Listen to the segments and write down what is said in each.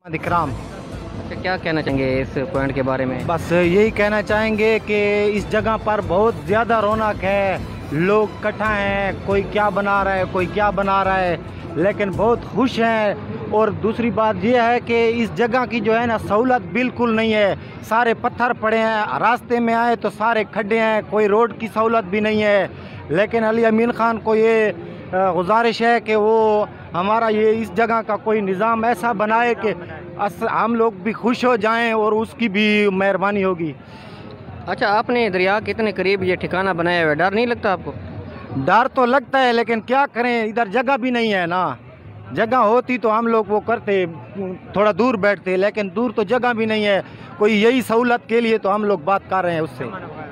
इकराम। अच्छा, क्या कहना चाहेंगे इस पॉइंट के बारे में? बस यही कहना चाहेंगे कि इस जगह पर बहुत ज़्यादा रौनक है, लोग इकट्ठा हैं, कोई क्या बना रहा है, कोई क्या बना रहा है, लेकिन बहुत खुश हैं। और दूसरी बात यह है कि इस जगह की जो है ना सहूलत बिल्कुल नहीं है, सारे पत्थर पड़े हैं, रास्ते में आए तो सारे खड्डे हैं, कोई रोड की सहूलत भी नहीं है। लेकिन अली अमीन ख़ान को ये गुजारिश है कि वो हमारा ये इस जगह का कोई निज़ाम ऐसा बनाए कि हम लोग भी खुश हो जाएं और उसकी भी मेहरबानी होगी। अच्छा, आपने दरिया के इतने करीब ये ठिकाना बनाया हुआ है, डर नहीं लगता आपको? डर तो लगता है, लेकिन क्या करें, इधर जगह भी नहीं है ना। जगह होती तो हम लोग वो करते, थोड़ा दूर बैठते, लेकिन दूर तो जगह भी नहीं है। कोई यही सहूलत के लिए तो हम लोग बात कर रहे हैं उससे।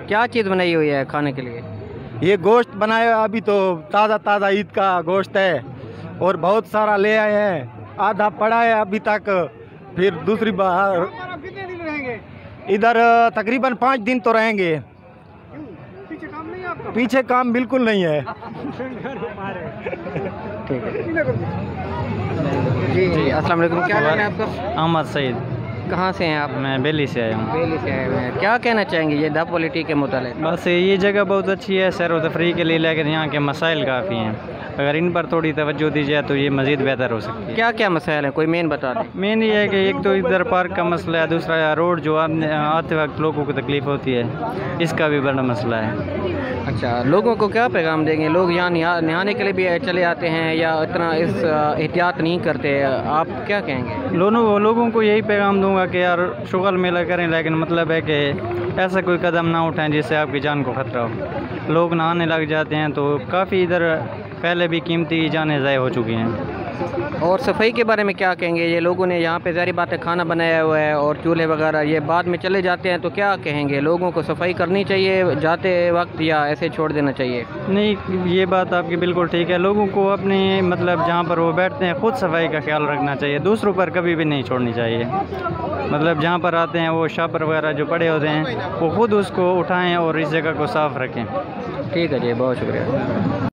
क्या चीज़ बनाई हुई है खाने के लिए? ये गोश्त बनाया, अभी तो ताज़ा ताज़ा ईद का गोश्त है और बहुत सारा ले आए हैं, आधा पड़ा है अभी तक। फिर दूसरी बार कितने दिन रहेंगे इधर तकरीबन 5 दिन तो रहेंगे। पीछे काम नहीं है आपका? पीछे काम बिल्कुल नहीं है। ठीक है जी। अस्सलाम वालेकुम, क्या नाम है आपका? अहमद सईद। कहाँ से हैं आप? मैं दिल्ली से आया हूँ। बेली से आए हुए हैं। क्या कहना चाहेंगे ये द पॉलिटी के मुतालिक? बस ये जगह बहुत अच्छी है सैर व तफरीह के लिए, लेकिन यहाँ के मसाइल काफ़ी हैं। अगर इन पर थोड़ी तवज्जो दी जाए तो ये मज़ीद बेहतर हो सकती है। क्या क्या मसाइल हैं, कोई मेन बता दें। मेन ये है कि एक तो इधर पार्क का मसला है, दूसरा रोड जो आते वक्त लोगों को तकलीफ़ होती है, इसका भी बड़ा मसला है। अच्छा, लोगों को क्या पैगाम देंगे? लोग यहाँ नहाने के लिए भी चले आते हैं या इतना इस एहतियात नहीं करते, आप क्या कहेंगे? लोगों को यही पैगाम दूंगा कि यार शुगल मेला करें, लेकिन मतलब है कि ऐसा कोई कदम ना उठाएं जिससे आपकी जान को ख़तरा हो। लोग नहाने लग जाते हैं तो काफ़ी इधर पहले भी कीमती जानें ज़ाय हो चुकी हैं। और सफाई के बारे में क्या कहेंगे? ये लोगों ने यहाँ पे ज़ाहिर बात है खाना बनाया हुआ है और चूल्हे वगैरह, ये बाद में चले जाते हैं, तो क्या कहेंगे? लोगों को सफाई करनी चाहिए जाते वक्त या ऐसे छोड़ देना चाहिए? नहीं, ये बात आपकी बिल्कुल ठीक है। लोगों को अपने मतलब जहाँ पर वो बैठते हैं खुद सफाई का ख्याल रखना चाहिए, दूसरों पर कभी भी नहीं छोड़नी चाहिए। मतलब जहाँ पर आते हैं वो शापर वगैरह जो पड़े होते हैं वो खुद उसको उठाएं और इस जगह को साफ़ रखें। ठीक है जी, बहुत शुक्रिया।